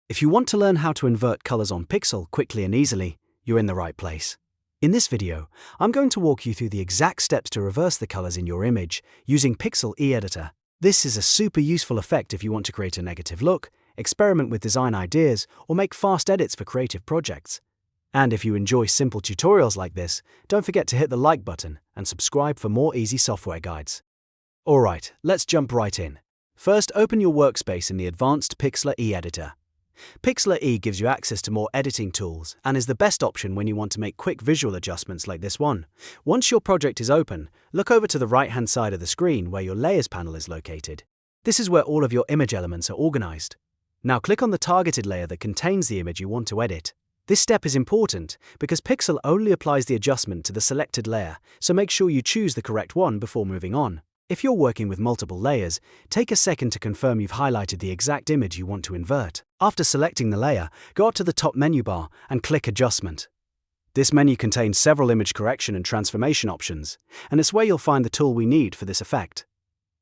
If you want to learn how to invert colors on Pixlr quickly and easily, you're in the right place. In this video, I'm going to walk you through the exact steps to reverse the colors in your image using Pixlr E Editor. This is a super useful effect if you want to create a negative look, experiment with design ideas, or make fast edits for creative projects. And if you enjoy simple tutorials like this, don't forget to hit the like button and subscribe for more easy software guides. Alright, let's jump right in. First, open your workspace in the advanced Pixlr E Editor. Pixlr E gives you access to more editing tools and is the best option when you want to make quick visual adjustments like this one. Once your project is open, look over to the right-hand side of the screen where your Layers panel is located. This is where all of your image elements are organized. Now click on the targeted layer that contains the image you want to edit. This step is important because Pixlr only applies the adjustment to the selected layer, so make sure you choose the correct one before moving on. If you're working with multiple layers, take a second to confirm you've highlighted the exact image you want to invert. After selecting the layer, go up to the top menu bar and click Adjustment. This menu contains several image correction and transformation options, and it's where you'll find the tool we need for this effect.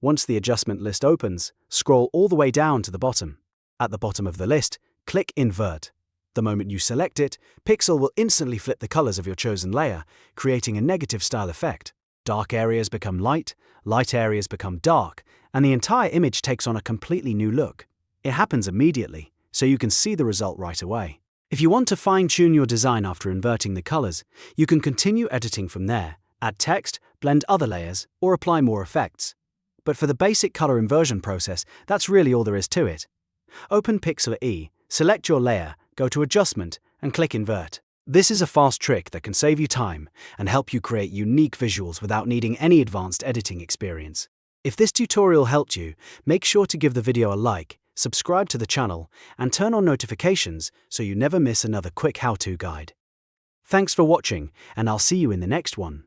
Once the adjustment list opens, scroll all the way down to the bottom. At the bottom of the list, click Invert. The moment you select it, Pixlr will instantly flip the colors of your chosen layer, creating a negative style effect. Dark areas become light, light areas become dark, and the entire image takes on a completely new look. It happens immediately, so you can see the result right away. If you want to fine-tune your design after inverting the colors, you can continue editing from there, add text, blend other layers, or apply more effects. But for the basic color inversion process, that's really all there is to it. Open Pixlr E, select your layer, go to Adjustment, and click Invert. This is a fast trick that can save you time and help you create unique visuals without needing any advanced editing experience. If this tutorial helped you, make sure to give the video a like, subscribe to the channel, and turn on notifications so you never miss another quick how-to guide. Thanks for watching, and I'll see you in the next one.